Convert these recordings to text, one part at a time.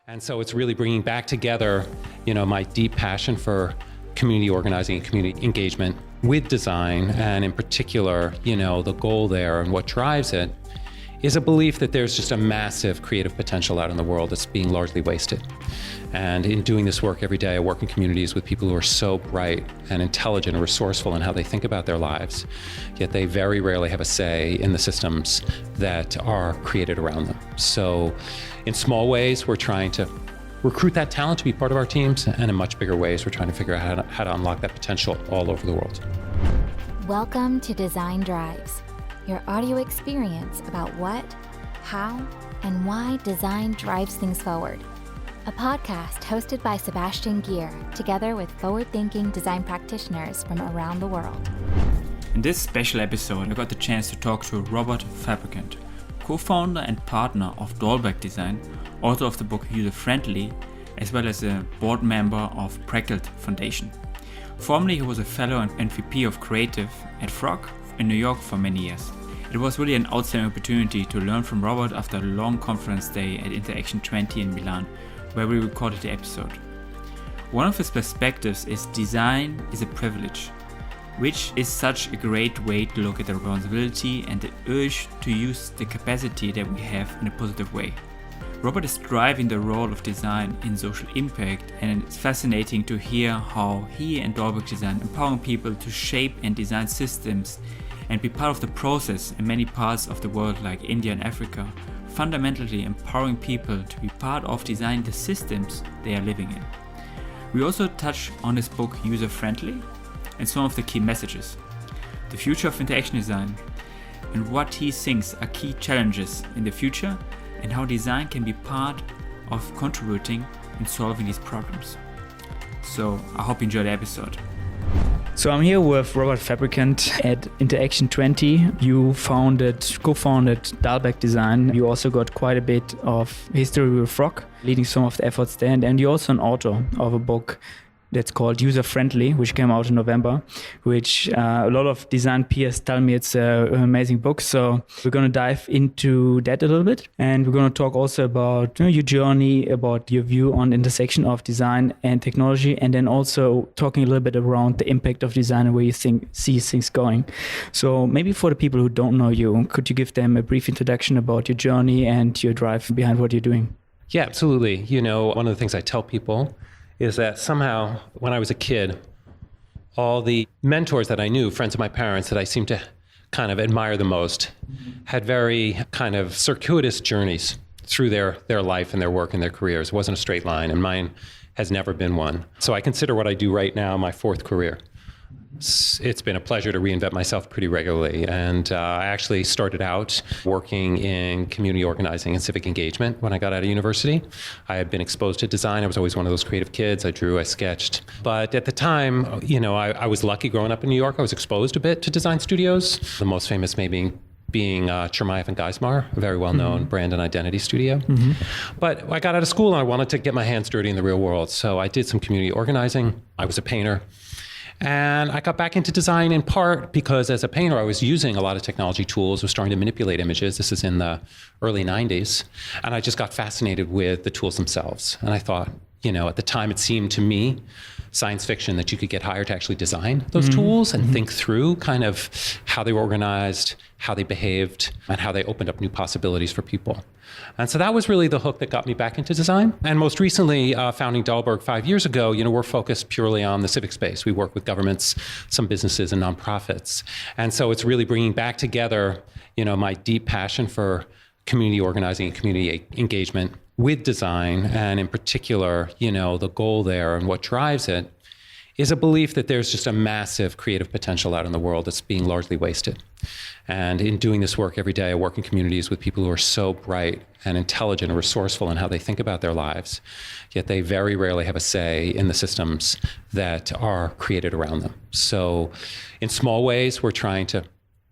And so it's really bringing back together, my deep passion for community organizing and community engagement with design. And in particular, the goal there and what drives it is a belief that there's just a massive creative potential out in the world that's being largely wasted. And in doing this work every day, I work in communities with people who are so bright and intelligent and resourceful in how they think about their lives, yet they very rarely have a say in the systems that are created around them. So in small ways, we're trying to recruit that talent to be part of our teams, and in much bigger ways, we're trying to figure out how to unlock that potential all over the world. Welcome to Design Drives, your audio experience about what, how, and why design drives things forward. A podcast hosted by Sebastian Gier, together with forward-thinking design practitioners from around the world. In this special episode, I got the chance to talk to Robert Fabricant, co-founder and partner of Dalberg Design, author of the book Userfriendly, as well as a board member of Fabricant Foundation. Formerly, he was a fellow and VP of Creative at Frog in New York for many years. It was really an outstanding opportunity to learn from Robert after a long conference day at Interaction 20 in Milan, where we recorded the episode. One of his perspectives is design is a privilege, which is such a great way to look at the responsibility and the urge to use the capacity that we have in a positive way. Robert is driving the role of design in social impact, and it's fascinating to hear how he and Dalberg Design empowering people to shape and design systems and be part of the process in many parts of the world like India and Africa, fundamentally empowering people to be part of designing the systems they are living in. We also touch on his book User-Friendly and some of the key messages, the future of interaction design, and what he thinks are key challenges in the future and how design can be part of contributing in solving these problems. So I hope you enjoy the episode. So I'm here with Robert Fabricant at Interaction 20. You co-founded Dalberg Design. You also got quite a bit of history with Frog, leading some of the efforts there. And you're also an author of a book that's called User-Friendly, which came out in November, which a lot of design peers tell me it's an amazing book. So we're going to dive into that a little bit. And we're going to talk also about your journey, about your view on intersection of design and technology, and then also talking a little bit around the impact of design and where you see things going. So maybe for the people who don't know you, could you give them a brief introduction about your journey and your drive behind what you're doing? Yeah, absolutely. One of the things I tell people is that somehow when I was a kid, all the mentors that I knew, friends of my parents that I seemed to kind of admire the most, had very kind of circuitous journeys through their life and their work and their careers. It wasn't a straight line, and mine has never been one. So I consider what I do right now my fourth career. It's been a pleasure to reinvent myself pretty regularly. And I actually started out working in community organizing and civic engagement when I got out of university. I had been exposed to design. I was always one of those creative kids. I drew, I sketched. But at the time, I was lucky growing up in New York. I was exposed a bit to design studios. The most famous maybe being Chermayeff and Geismar, a very well-known brand and identity studio. Mm-hmm. But I got out of school and I wanted to get my hands dirty in the real world. So I did some community organizing. I was a painter. And I got back into design in part because as a painter, I was using a lot of technology tools, was starting to manipulate images. This is in the early 90s. And I just got fascinated with the tools themselves. And I thought, at the time it seemed to me science fiction that you could get hired to actually design those tools and think through kind of how they were organized, how they behaved, and how they opened up new possibilities for people. And so that was really the hook that got me back into design. And most recently, founding Dalberg 5 years ago, we're focused purely on the civic space. We work with governments, some businesses, and nonprofits. And so it's really bringing back together, my deep passion for community organizing and community engagement with design. And in particular, the goal there and what drives it is a belief that there's just a massive creative potential out in the world that's being largely wasted. And in doing this work every day, I work in communities with people who are so bright and intelligent and resourceful in how they think about their lives, yet they very rarely have a say in the systems that are created around them. So in small ways, we're trying to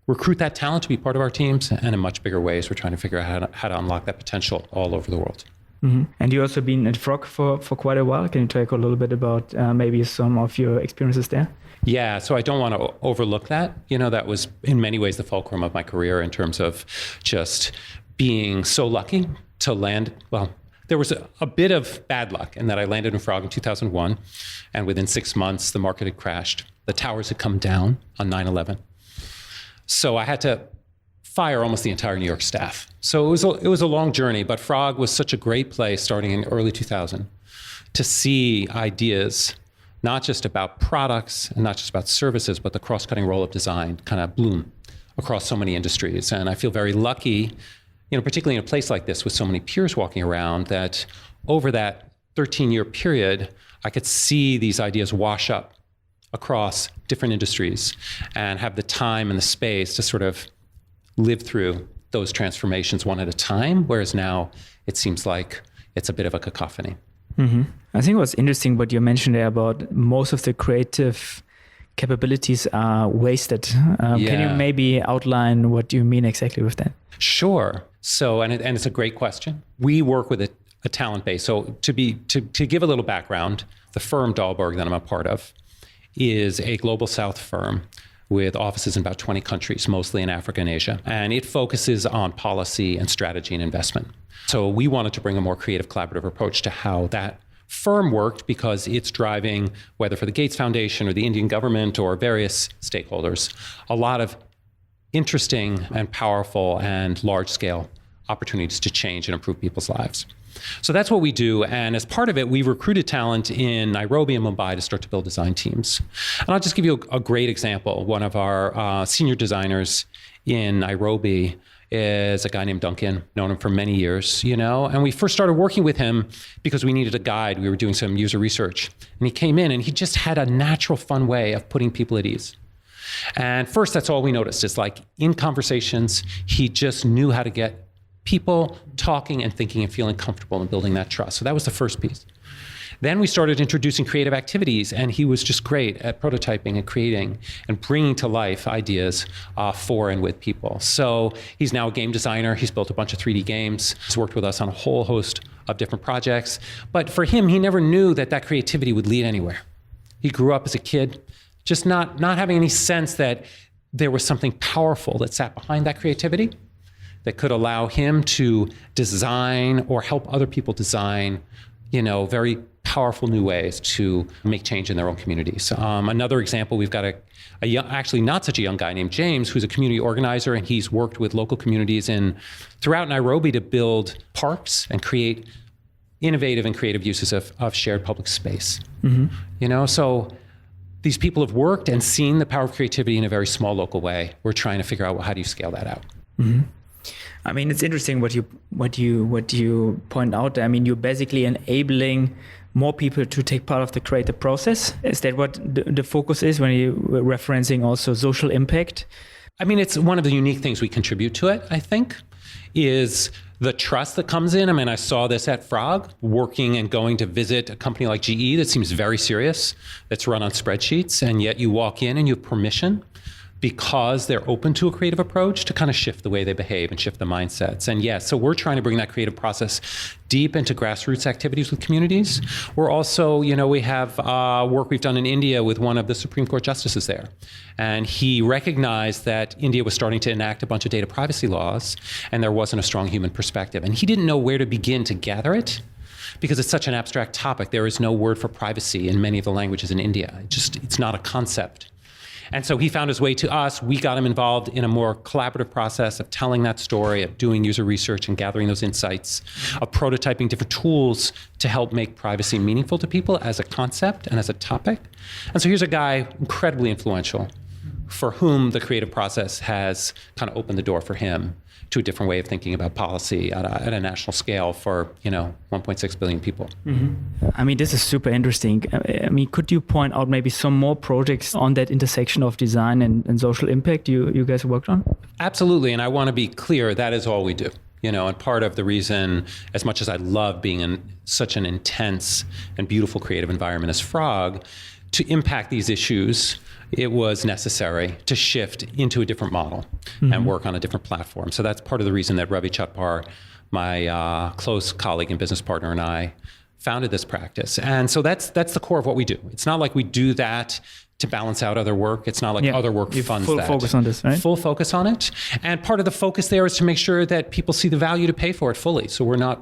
recruit that talent to be part of our teams, and in much bigger ways, we're trying to figure out how to unlock that potential all over the world. Mm-hmm. And you also been at Frog for quite a while. Can you talk a little bit about maybe some of your experiences there? Yeah, so I don't want to overlook that. That was in many ways the fulcrum of my career in terms of just being so lucky to land, there was a bit of bad luck in that I landed in Frog in 2001, and within 6 months, the market had crashed. The towers had come down on 9/11. So I had to fire almost the entire New York staff. So it was a long journey, but Frog was such a great place starting in early 2000 to see ideas, not just about products and not just about services, but the cross-cutting role of design kind of bloom across so many industries. And I feel very lucky, particularly in a place like this with so many peers walking around, that over that 13-year period, I could see these ideas wash up across different industries and have the time and the space to sort of live through those transformations one at a time, whereas now it seems like it's a bit of a cacophony. Mm-hmm. I think what's interesting what you mentioned there about most of the creative capabilities are wasted. Can you maybe outline what you mean exactly with that? Sure. So, and it's a great question. We work with a talent base. So to give a little background, the firm Dalberg that I'm a part of is a global South firm with offices in about 20 countries, mostly in Africa and Asia. And it focuses on policy and strategy and investment. So we wanted to bring a more creative, collaborative approach to how that firm worked because it's driving, whether for the Gates Foundation or the Indian government or various stakeholders, a lot of interesting and powerful and large-scale opportunities to change and improve people's lives. So that's what we do. And as part of it, we recruited talent in Nairobi and Mumbai to start to build design teams. And I'll just give you a great example. One of our senior designers in Nairobi is a guy named Duncan, known him for many years, and we first started working with him because we needed a guide. We were doing some user research. And he came in and he just had a natural, fun way of putting people at ease. And first, that's all we noticed. It's like in conversations, he just knew how to get people talking and thinking and feeling comfortable and building that trust. So that was the first piece. Then we started introducing creative activities, and he was just great at prototyping and creating and bringing to life ideas for and with people. So he's now a game designer. He's built a bunch of 3D games. He's worked with us on a whole host of different projects. But for him, he never knew that creativity would lead anywhere. He grew up as a kid, just not having any sense that there was something powerful that sat behind that creativity that could allow him to design or help other people design, very powerful new ways to make change in their own communities. Another example, we've got a young, actually not such a young guy named James, who's a community organizer, and he's worked with local communities throughout Nairobi to build parks and create innovative and creative uses of shared public space. Mm-hmm. So these people have worked and seen the power of creativity in a very small local way. We're trying to figure out, how do you scale that out? Mm-hmm. I mean, it's interesting what you point out. I mean, you're basically enabling more people to take part of the creative process. Is that what the focus is when you're referencing also social impact? I mean, it's one of the unique things we contribute to it, I think, is the trust that comes in. I mean, I saw this at Frog, working and going to visit a company like GE that seems very serious, that's run on spreadsheets, and yet you walk in and you have permission because they're open to a creative approach to kind of shift the way they behave and shift the mindsets. And yes, so we're trying to bring that creative process deep into grassroots activities with communities. We're also, we have work we've done in India with one of the Supreme Court justices there. And he recognized that India was starting to enact a bunch of data privacy laws, and there wasn't a strong human perspective. And he didn't know where to begin to gather it, because it's such an abstract topic. There is no word for privacy in many of the languages in India. It's not a concept. And so he found his way to us. We got him involved in a more collaborative process of telling that story, of doing user research and gathering those insights, of prototyping different tools to help make privacy meaningful to people as a concept and as a topic. And so here's a guy incredibly influential for whom the creative process has kind of opened the door for him to a different way of thinking about policy at a national scale for 1.6 billion people. Mm-hmm. I mean, this is super interesting. I mean, could you point out maybe some more projects on that intersection of design and social impact you guys worked on? Absolutely, and I want to be clear, that is all we do. And part of the reason, as much as I love being in such an intense and beautiful creative environment as Frog, to impact these issues, it was necessary to shift into a different model and work on a different platform. So that's part of the reason that Ravi Chatpar, my close colleague and business partner, and I founded this practice. And so that's the core of what we do. It's not like we do that to balance out other work. It's not like other work funds full that. Focus on this, right? Full focus on it. And part of the focus there is to make sure that people see the value to pay for it fully. So we're not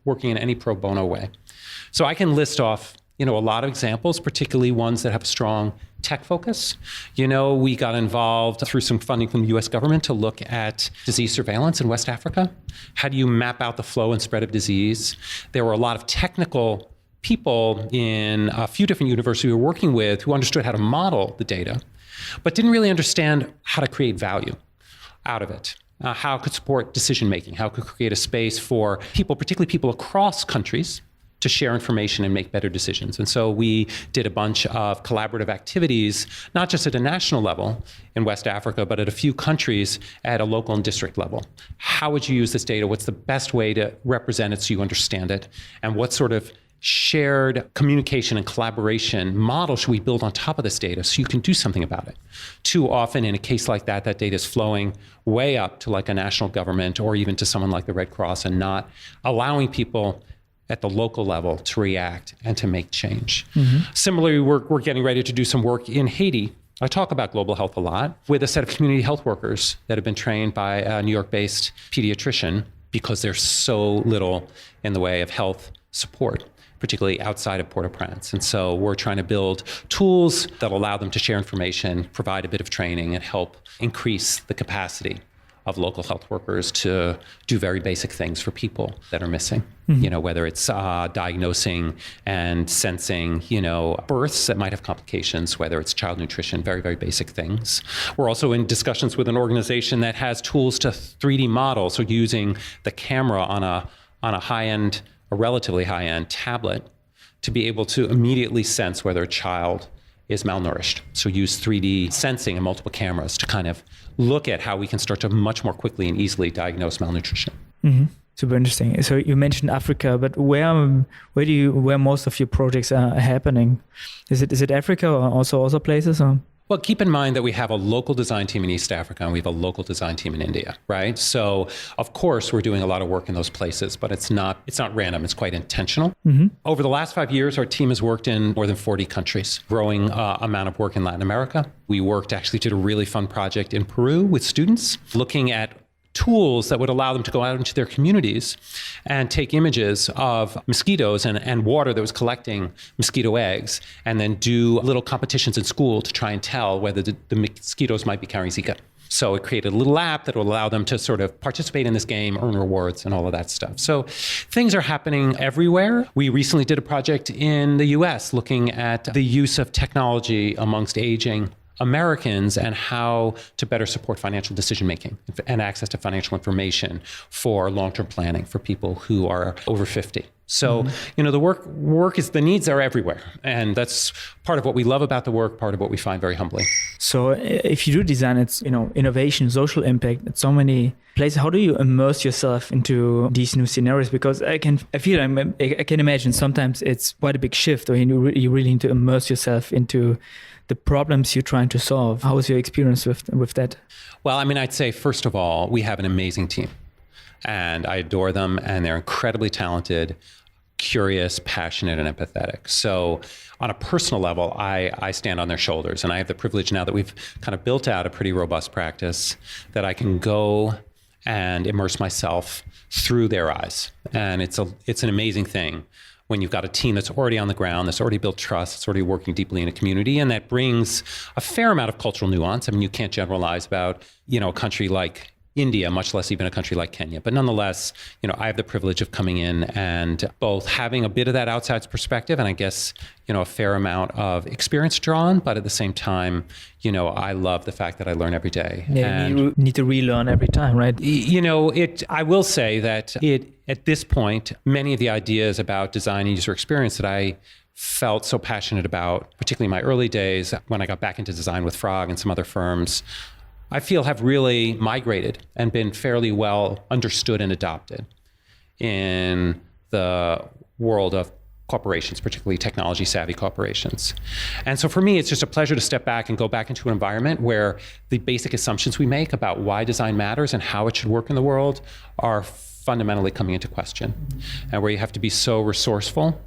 working in any pro bono way. So I can list off, a lot of examples, particularly ones that have a strong tech focus. We got involved through some funding from the US government to look at disease surveillance in West Africa. How do you map out the flow and spread of disease? There were a lot of technical people in a few different universities we were working with who understood how to model the data, but didn't really understand how to create value out of it. How it could support decision-making, how it could create a space for people, particularly people across countries, to share information and make better decisions. And so we did a bunch of collaborative activities, not just at a national level in West Africa, but at a few countries at a local and district level. How would you use this data? What's the best way to represent it so you understand it? And what sort of shared communication and collaboration model should we build on top of this data so you can do something about it? Too often in a case like that data is flowing way up to like a national government or even to someone like the Red Cross and not allowing people at the local level to react and to make change. Mm-hmm. Similarly, we're getting ready to do some work in Haiti. I talk about global health a lot with a set of community health workers that have been trained by a New York-based pediatrician because there's so little in the way of health support, particularly outside of Port-au-Prince. And so we're trying to build tools that allow them to share information, provide a bit of training, and help increase the capacity of local health workers to do very basic things for people that are missing. Mm-hmm. Whether it's diagnosing and sensing, births that might have complications, whether it's child nutrition, very, very basic things. We're also in discussions with an organization that has tools to 3D model, so using the camera on a high-end, a relatively high-end tablet to be able to immediately sense whether a child is malnourished. So use 3D sensing and multiple cameras to kind of look at how we can start to much more quickly and easily diagnose malnutrition. Mm-hmm. Super interesting. So you mentioned Africa, but where most of your projects are happening? Is it Africa or also other places? Or? Well, keep in mind that we have a local design team in East Africa and we have a local design team in India, right? So, of course, we're doing a lot of work in those places, but it's not random. It's quite intentional. Mm-hmm. Over the last 5 years, our team has worked in more than 40 countries, growing amount of work in Latin America. We did a really fun project in Peru with students, looking at tools that would allow them to go out into their communities and take images of mosquitoes and water that was collecting mosquito eggs, and then do little competitions in school to try and tell whether the mosquitoes might be carrying Zika. So it created a little app that will allow them to sort of participate in this game, earn rewards, and all of that stuff. So things are happening everywhere. We recently did a project in the US looking at the use of technology amongst aging Americans and how to better support financial decision-making and access to financial information for long-term planning for people who are over 50. So, the needs are everywhere. And that's part of what we love about the work, part of what we find very humbling. So if you do design, it's, innovation, social impact at so many places. How do you immerse yourself into these new scenarios? Because I can imagine sometimes it's quite a big shift, or you really need to immerse yourself into the problems you're trying to solve. How was your experience with that? Well, I'd say, first of all, we have an amazing team. And I adore them, and they're incredibly talented, curious, passionate, and empathetic. So on a personal level, I stand on their shoulders, and I have the privilege now that we've kind of built out a pretty robust practice that I can go and immerse myself through their eyes. And it's an amazing thing when you've got a team that's already on the ground, that's already built trust, that's already working deeply in a community, and that brings a fair amount of cultural nuance. You can't generalize about, a country like India, much less even a country like Kenya. But nonetheless, I have the privilege of coming in and both having a bit of that outside perspective and I guess, a fair amount of experience drawn, but at the same time, I love the fact that I learn every day. Yeah, and you need to relearn every time, right? I will say that at this point, many of the ideas about design and user experience that I felt so passionate about, particularly in my early days when I got back into design with Frog and some other firms, I feel have really migrated and been fairly well understood and adopted in the world of corporations, particularly technology-savvy corporations. And so for me, it's just a pleasure to step back and go back into an environment where the basic assumptions we make about why design matters and how it should work in the world are fundamentally coming into question, and where you have to be so resourceful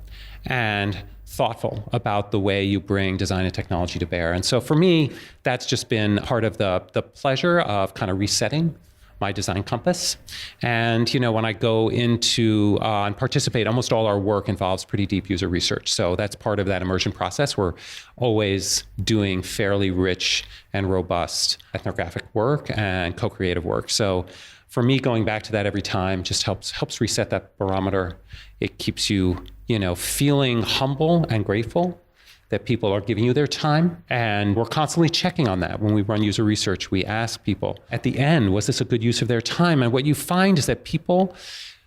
and thoughtful about the way you bring design and technology to bear. And so for me, that's just been part of the pleasure of kind of resetting my design compass. And, when I go into and participate, almost all our work involves pretty deep user research. So that's part of that immersion process. We're always doing fairly rich and robust ethnographic work and co-creative work. So for me, going back to that every time just helps reset that barometer. It keeps you, feeling humble and grateful that people are giving you their time. And we're constantly checking on that. When we run user research, we ask people at the end, was this a good use of their time? And what you find is that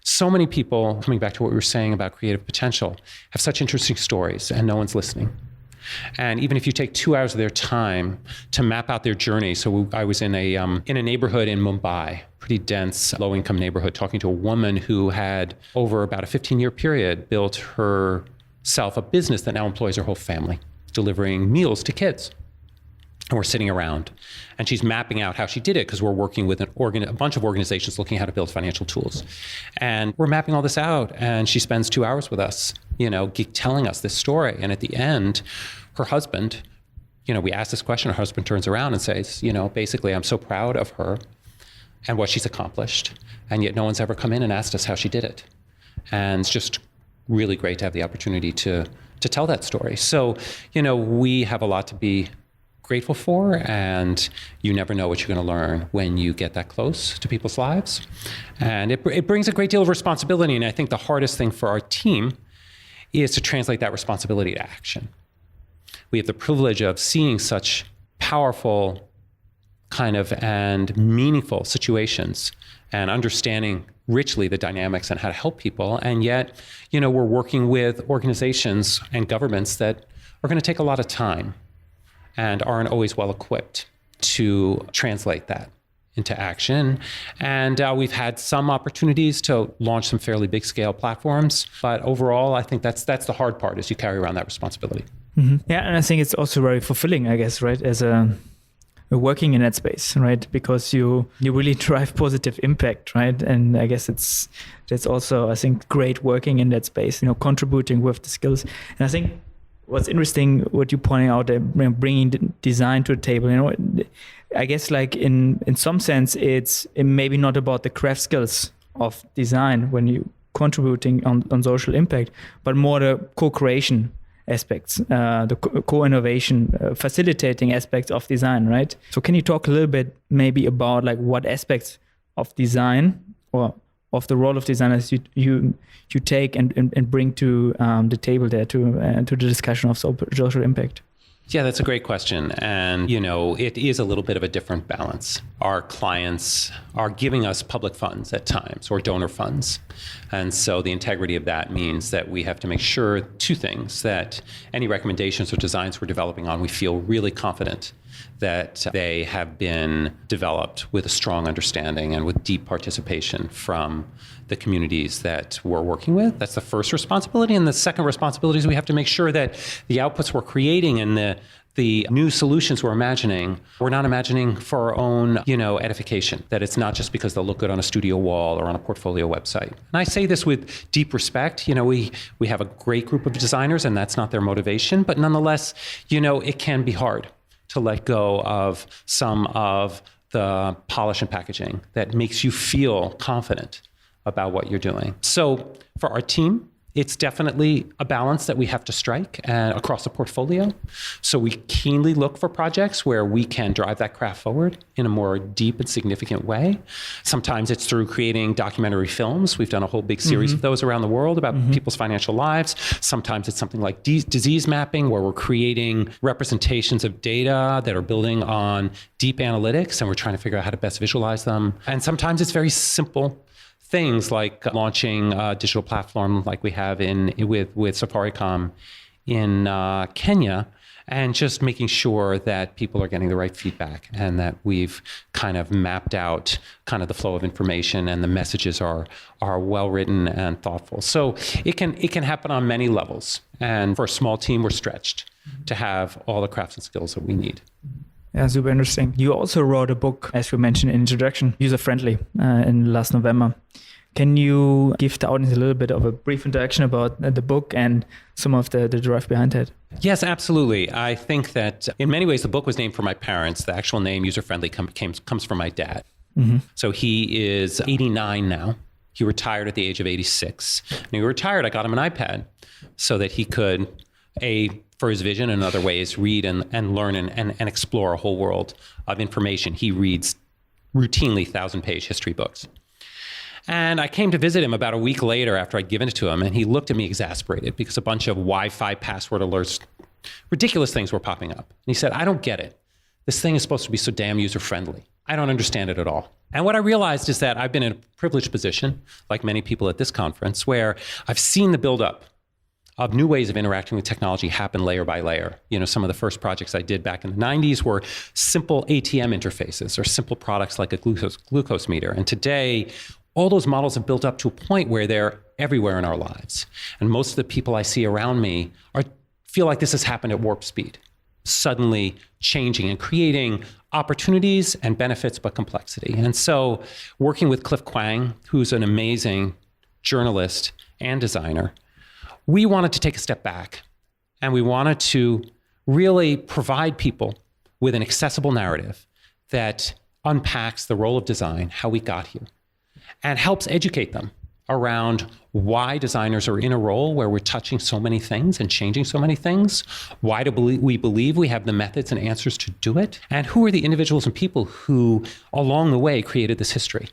so many people, coming back to what we were saying about creative potential, have such interesting stories and no one's listening. And even if you take 2 hours of their time to map out their journey. So I was in a neighborhood in Mumbai, pretty dense, low-income neighborhood, talking to a woman who had, over about a 15-year period, built herself a business that now employs her whole family, delivering meals to kids. And we're sitting around, and she's mapping out how she did it, because we're working with a bunch of organizations looking at how to build financial tools. And we're mapping all this out, and she spends 2 hours with us, telling us this story. And at the end, her husband, we ask this question, her husband turns around and says, basically, I'm so proud of her and what she's accomplished, and yet no one's ever come in and asked us how she did it. And it's just really great to have the opportunity to tell that story. So, we have a lot to be grateful for, and you never know what you're going to learn when you get that close to people's lives. And it brings a great deal of responsibility, and I think the hardest thing for our team is to translate that responsibility to action. We have the privilege of seeing such powerful and meaningful situations and understanding richly the dynamics and how to help people. And yet, we're working with organizations and governments that are going to take a lot of time and aren't always well equipped to translate that into action. And we've had some opportunities to launch some fairly big scale platforms. But overall, I think that's the hard part, is you carry around that responsibility. Mm-hmm. Yeah, and I think it's also very fulfilling, I guess, right? As working in that space, right? Because you really drive positive impact, right? And I guess that's also, I think, great working in that space, contributing with the skills. And I think what's interesting, what you're pointing out, bringing design to the table, I guess like in some sense, it's maybe not about the craft skills of design when you're contributing on social impact, but more the co-creation aspects, the co-innovation, facilitating aspects of design, right? So can you talk a little bit maybe about like what aspects of design or of the role of designers you take and bring to the table there to the discussion of social impact? Yeah, that's a great question. And, it is a little bit of a different balance. Our clients are giving us public funds at times, or donor funds. And so the integrity of that means that we have to make sure two things: that any recommendations or designs we're developing on, we feel really confident that they have been developed with a strong understanding and with deep participation from the communities that we're working with. That's the first responsibility. And the second responsibility is we have to make sure that the outputs we're creating and the new solutions we're not imagining for our own, edification, that it's not just because they'll look good on a studio wall or on a portfolio website. And I say this with deep respect. We have a great group of designers, and that's not their motivation, but nonetheless, it can be hard to let go of some of the polish and packaging that makes you feel confident about what you're doing. So for our team, it's definitely a balance that we have to strike across the portfolio. So we keenly look for projects where we can drive that craft forward in a more deep and significant way. Sometimes it's through creating documentary films. We've done a whole big series of those around the world about people's financial lives. Sometimes it's something like disease mapping, where we're creating representations of data that are building on deep analytics, and we're trying to figure out how to best visualize them. And sometimes it's very simple things like launching a digital platform like we have with Safaricom in Kenya, and just making sure that people are getting the right feedback and that we've kind of mapped out kind of the flow of information and the messages are well written and thoughtful. So it can happen on many levels. And for a small team, we're stretched to have all the crafts and skills that we need. Yeah, super interesting. You also wrote a book, as we mentioned in introduction, Userfriendly, in last November. Can you give the audience a little bit of a brief introduction about the book and some of the drive behind it? Yes, absolutely. I think that in many ways, the book was named for my parents. The actual name, Userfriendly, comes from my dad. Mm-hmm. So he is 89 now. He retired at the age of 86. And he retired, I got him an iPad so that he could, for his vision and other ways, read and learn and explore a whole world of information. He reads routinely 1,000-page history books. And I came to visit him about a week later after I'd given it to him, and he looked at me exasperated because a bunch of Wi-Fi password alerts, ridiculous things were popping up. And he said, I don't get it. This thing is supposed to be so damn user-friendly. I don't understand it at all. And what I realized is that I've been in a privileged position, like many people at this conference, where I've seen the buildup of new ways of interacting with technology happen layer by layer. You know, some of the first projects I did back in the 90s were simple ATM interfaces or simple products like a glucose meter. And today, all those models have built up to a point where they're everywhere in our lives. And most of the people I see around me feel like this has happened at warp speed, suddenly changing and creating opportunities and benefits, but complexity. And so working with Cliff Kwang, who's an amazing journalist and designer, we wanted to take a step back, and we wanted to really provide people with an accessible narrative that unpacks the role of design, how we got here, and helps educate them around why designers are in a role where we're touching so many things and changing so many things. Why do we believe we have the methods and answers to do it? And who are the individuals and people who along the way created this history?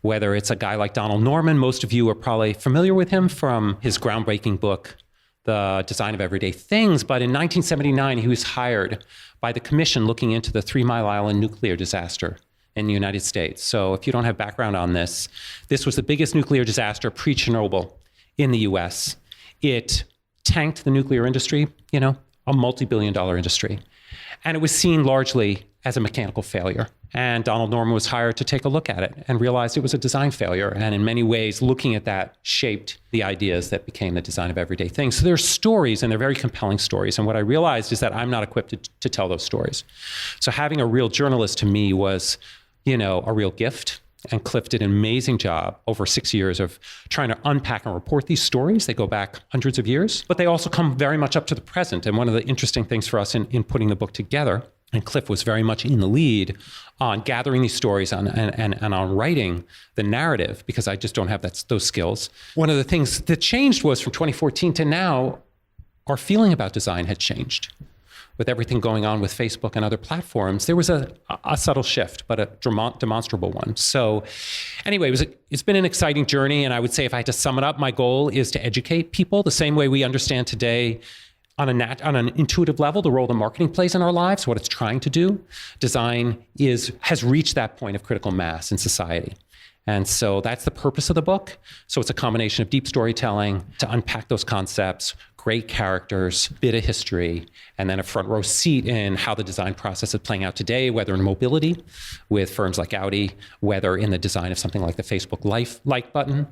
Whether it's a guy like Donald Norman, most of you are probably familiar with him from his groundbreaking book, The Design of Everyday Things. But in 1979, he was hired by the commission looking into the 3 Mile Island nuclear disaster in the United States. So if you don't have background on this, this was the biggest nuclear disaster pre-Chernobyl in the US. It tanked the nuclear industry, you know, a multi-billion-dollar industry. And it was seen largely as a mechanical failure. And Donald Norman was hired to take a look at it and realized it was a design failure. And in many ways, looking at that shaped the ideas that became the design of everyday things. So there are stories, and they're very compelling stories. And what I realized is that I'm not equipped to tell those stories. So having a real journalist to me was, you know, a real gift. And Cliff did an amazing job over 6 years of trying to unpack and report these stories. They go back hundreds of years, but they also come very much up to the present. And one of the interesting things for us in putting the book together, and Cliff was very much in the lead on gathering these stories and on writing the narrative, because I just don't have those skills. One of the things that changed was from 2014 to now, our feeling about design had changed. With everything going on with Facebook and other platforms, there was a subtle shift, but a demonstrable one. So anyway, it's been an exciting journey. And I would say if I had to sum it up, my goal is to educate people the same way we understand today on an intuitive level the role the marketing plays in our lives, what it's trying to do. Design has reached that point of critical mass in society. And so that's the purpose of the book. So it's a combination of deep storytelling to unpack those concepts, great characters, bit of history, and then a front row seat in how the design process is playing out today, whether in mobility with firms like Audi, whether in the design of something like the Facebook like button,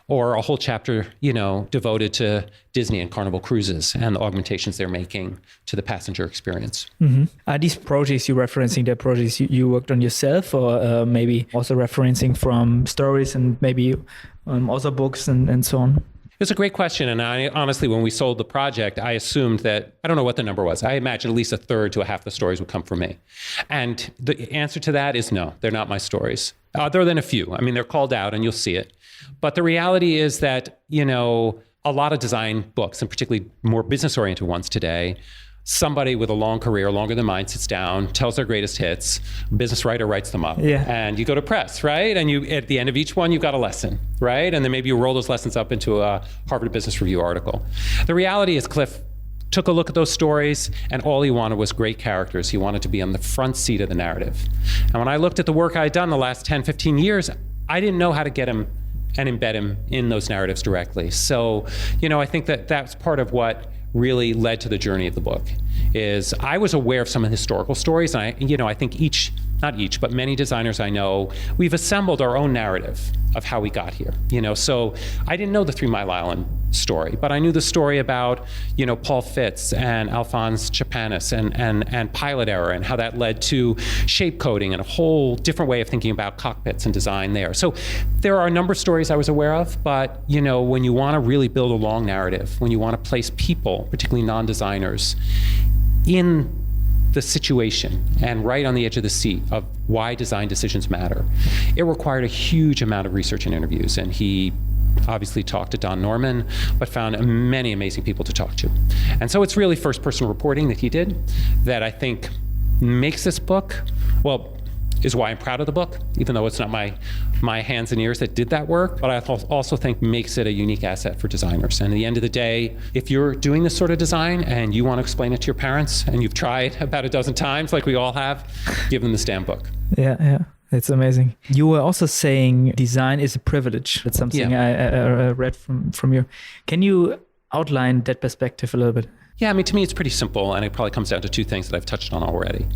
or a whole chapter, you know, devoted to Disney and Carnival Cruises and the augmentations they're making to the passenger experience. Mm-hmm. Are these projects you're referencing, the projects you worked on yourself, or maybe also referencing from stories and maybe other books and so on? It's a great question. And I honestly, when we sold the project, I assumed that, I don't know what the number was. I imagined at least a third to a half the stories would come from me. And the answer to that is no, they're not my stories. Other than a few. I mean, they're called out and you'll see it. But the reality is that, you know, a lot of design books, and particularly more business-oriented ones today, somebody with a long career, longer than mine, sits down, tells their greatest hits, a business writer writes them up. Yeah. And you go to press, right? And you, at the end of each one, you've got a lesson, right? And then maybe you roll those lessons up into a Harvard Business Review article. The reality is Cliff took a look at those stories, and all he wanted was great characters. He wanted to be on the front seat of the narrative. And when I looked at the work I'd done the last 10, 15 years, I didn't know how to get him and embed him in those narratives directly. So, you know, I think that that's part of what really led to the journey of the book. Is I was aware of some of the historical stories, and I think each not each, but many designers I know, we've assembled our own narrative of how we got here. So I didn't know the 3 Mile Island story, but I knew the story about, Paul Fitz and Alphonse Chapanis and pilot error and how that led to shape coding and a whole different way of thinking about cockpits and design there. So there are a number of stories I was aware of, but, when you want to really build a long narrative, when you want to place people, particularly non-designers, in the situation and right on the edge of the seat of why design decisions matter, it required a huge amount of research and interviews. And he obviously talked to Don Norman, but found many amazing people to talk to. And so it's really first-person reporting that he did that I think makes this book, is why I'm proud of the book, even though it's not my hands and ears that did that work, but I also think makes it a unique asset for designers. And at the end of the day, if you're doing this sort of design and you want to explain it to your parents and you've tried about a dozen times, like we all have, give them this damn book. Yeah. It's amazing. You were also saying design is a privilege. That's something I read from you. Can you outline that perspective a little bit? Yeah, to me, it's pretty simple, and it probably comes down to 2 things that I've touched on already.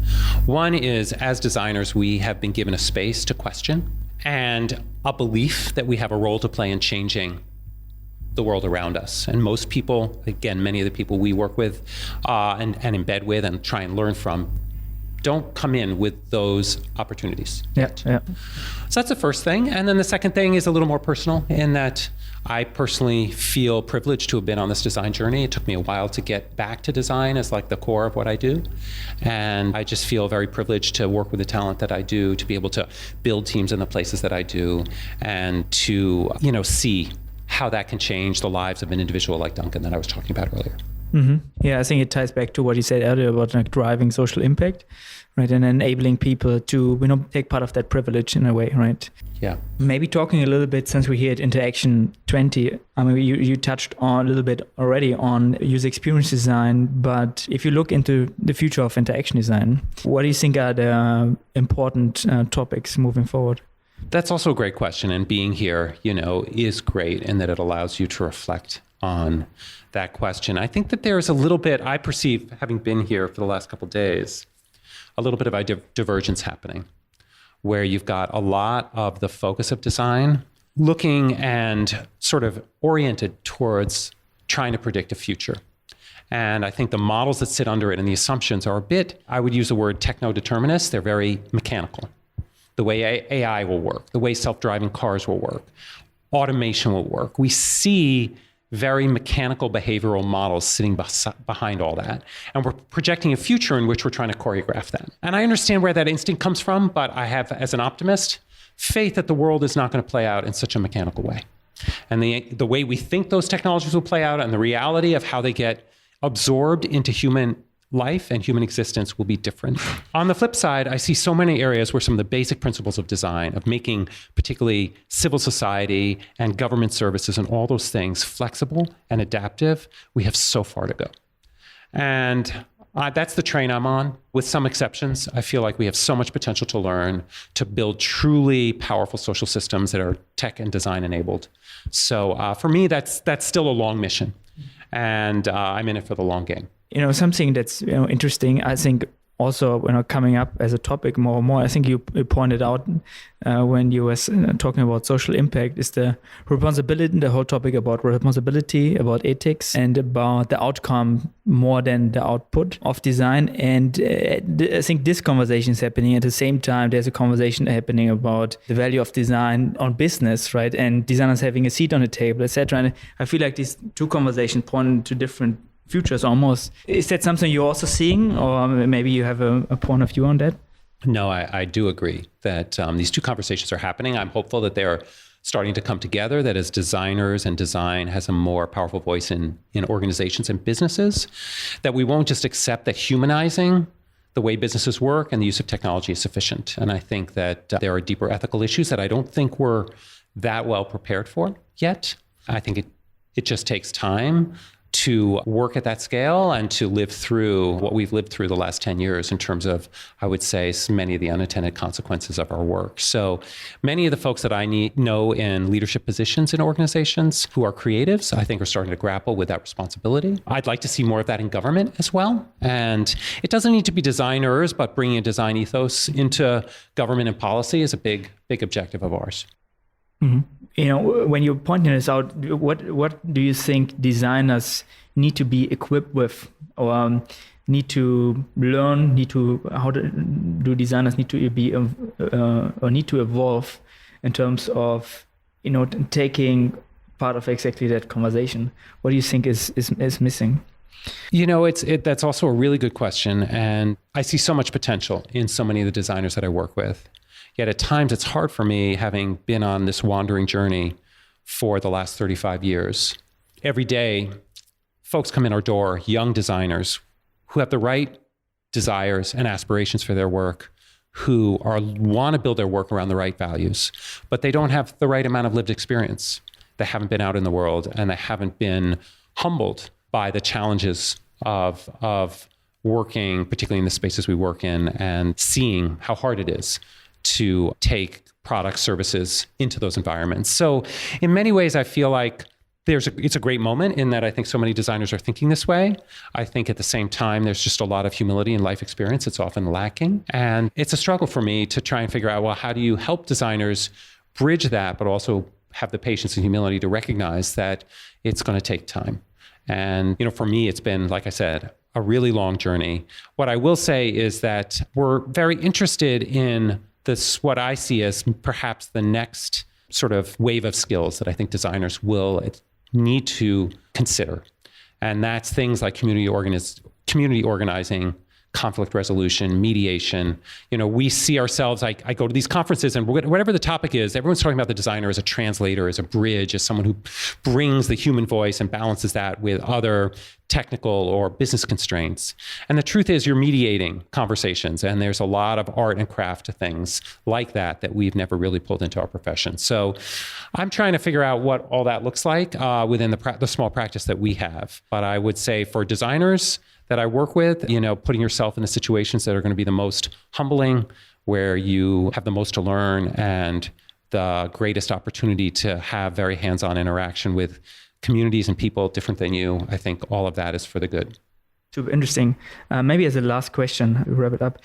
One is, as designers, we have been given a space to question and a belief that we have a role to play in changing the world around us. And most people, again, many of the people we work with and embed with and try and learn from, don't come in with those opportunities. Yeah. So that's the first thing. And then the second thing is a little more personal in that I personally feel privileged to have been on this design journey. It took me a while to get back to design as like the core of what I do. And I just feel very privileged to work with the talent that I do, to be able to build teams in the places that I do, and to, see how that can change the lives of an individual like Duncan that I was talking about earlier. Mm-hmm. Yeah, I think it ties back to what you said earlier about driving social impact, right, and enabling people to take part of that privilege in a way, right? Yeah. Maybe talking a little bit, since we're here at Interaction 20, you touched on a little bit already on user experience design, but if you look into the future of interaction design, what do you think are the important topics moving forward? That's also a great question, and being here, is great in that it allows you to reflect on that question. I think that there's a little bit, I perceive, having been here for the last couple of days, a little bit of a divergence happening, where you've got a lot of the focus of design looking and sort of oriented towards trying to predict a future. And I think the models that sit under it and the assumptions are a bit, I would use the word techno-determinist. They're very mechanical. The way AI will work, the way self-driving cars will work, automation will work. We see very mechanical behavioral models sitting behind all that. And we're projecting a future in which we're trying to choreograph that. And I understand where that instinct comes from, but I have, as an optimist, faith that the world is not going to play out in such a mechanical way. And the way we think those technologies will play out and the reality of how they get absorbed into human life and human existence will be different. On the flip side, I see so many areas where some of the basic principles of design, of making particularly civil society and government services and all those things flexible and adaptive, we have so far to go. And that's the train I'm on, with some exceptions. I feel like we have so much potential to learn, to build truly powerful social systems that are tech and design enabled. So for me, that's still a long mission. And I'm in it for the long game. Something that's interesting, I think, also coming up as a topic more and more, I think you pointed out when you were talking about social impact, is the responsibility, the whole topic about responsibility, about ethics, and about the outcome more than the output of design. And I think this conversation is happening at the same time. There's a conversation happening about the value of design on business, right? And designers having a seat on the table, etc. And I feel like these two conversations point to different futures almost. Is that something you're also seeing, or maybe you have a point of view on that? No, I do agree that these two conversations are happening. I'm hopeful that they're starting to come together, that as designers and design has a more powerful voice in organizations and businesses, that we won't just accept that humanizing the way businesses work and the use of technology is sufficient. And I think that there are deeper ethical issues that I don't think we're that well prepared for yet. I think it just takes time. to work at that scale and to live through what we've lived through the last 10 years in terms of, I would say, many of the unintended consequences of our work. So many of the folks that I know in leadership positions in organizations who are creatives, I think are starting to grapple with that responsibility. I'd like to see more of that in government as well. And it doesn't need to be designers, but bringing a design ethos into government and policy is a big objective of ours. Mm-hmm. When you're pointing this out, what do you think designers need to be equipped with, or need to learn? How do designers need to be or need to evolve in terms of taking part of exactly that conversation? What do you think is missing? That's also a really good question, and I see so much potential in so many of the designers that I work with. Yet at times it's hard for me, having been on this wandering journey for the last 35 years. Every day, folks come in our door, young designers who have the right desires and aspirations for their work, who want to build their work around the right values, but they don't have the right amount of lived experience. They haven't been out in the world, and they haven't been humbled by the challenges of working, particularly in the spaces we work in, and seeing how hard it is to take products, services into those environments. So in many ways, I feel like it's a great moment in that I think so many designers are thinking this way. I think at the same time, there's just a lot of humility and life experience that's often lacking. And it's a struggle for me to try and figure out, well, how do you help designers bridge that, but also have the patience and humility to recognize that it's going to take time. And, for me, it's been, like I said, a really long journey. What I will say is that we're very interested in this, what I see as perhaps the next sort of wave of skills that I think designers will need to consider. And that's things like community organizing, conflict resolution, mediation. We see ourselves, I go to these conferences, and whatever the topic is, everyone's talking about the designer as a translator, as a bridge, as someone who brings the human voice and balances that with other technical or business constraints. And the truth is, you're mediating conversations, and there's a lot of art and craft to things like that we've never really pulled into our profession. So I'm trying to figure out what all that looks like within the small practice that we have. But I would say for designers that I work with, putting yourself in the situations that are going to be the most humbling, where you have the most to learn and the greatest opportunity to have very hands-on interaction with communities and people different than you. I think all of that is for the good. Super interesting. Maybe as a last question, wrap it up.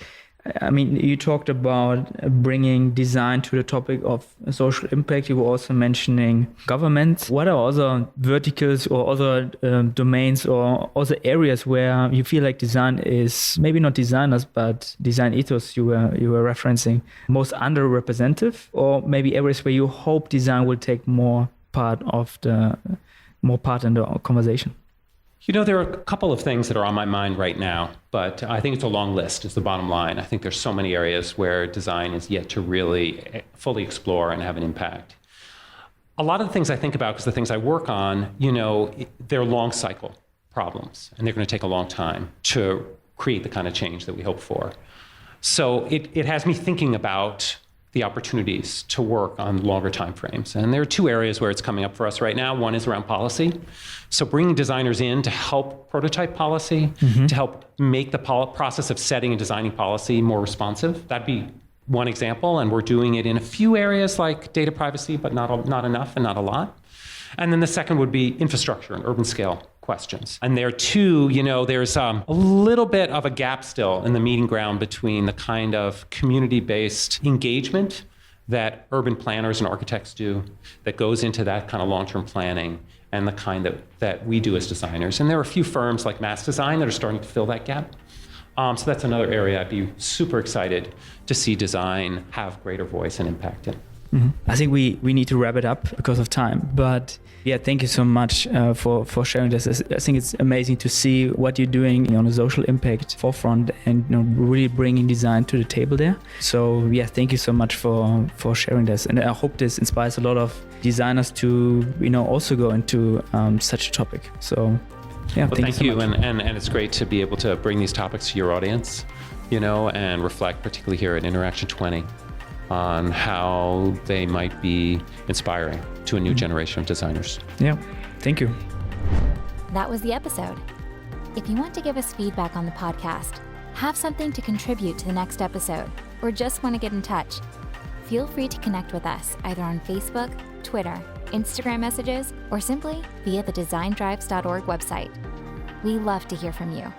I mean, you talked about bringing design to the topic of social impact. You were also mentioning government. What are other verticals or other domains or other areas where you feel like design is, maybe not designers, but design ethos you were referencing, most underrepresented, or maybe areas where you hope design will take more part in the conversation? There are a couple of things that are on my mind right now, but I think it's a long list, is the bottom line. I think there's so many areas where design is yet to really fully explore and have an impact. A lot of the things I think about, because the things I work on, they're long cycle problems, and they're going to take a long time to create the kind of change that we hope for. So it has me thinking about the opportunities to work on longer timeframes. And there are two areas where it's coming up for us right now. One is around policy. So bringing designers in to help prototype policy, to help make the process of setting and designing policy more responsive. That'd be one example. And we're doing it in a few areas like data privacy, but not enough and not a lot. And then the second would be infrastructure and urban scale questions. And there too, there's a little bit of a gap still in the meeting ground between the kind of community-based engagement that urban planners and architects do that goes into that kind of long-term planning and the kind that we do as designers. And there are a few firms like Mass Design that are starting to fill that gap. So that's another area I'd be super excited to see design have greater voice and impact in. I think we need to wrap it up because of time. But yeah, thank you so much for sharing this. I think it's amazing to see what you're doing on a social impact forefront and really bringing design to the table there. So yeah, thank you so much for sharing this. And I hope this inspires a lot of designers to also go into such a topic. So yeah, well, thank you. And it's great to be able to bring these topics to your audience, and reflect, particularly here at Interaction 20. On how they might be inspiring to a new generation of designers. Yeah, thank you. That was the episode. If you want to give us feedback on the podcast, have something to contribute to the next episode, or just want to get in touch, feel free to connect with us either on Facebook, Twitter, Instagram messages, or simply via the designdrives.org website. We love to hear from you.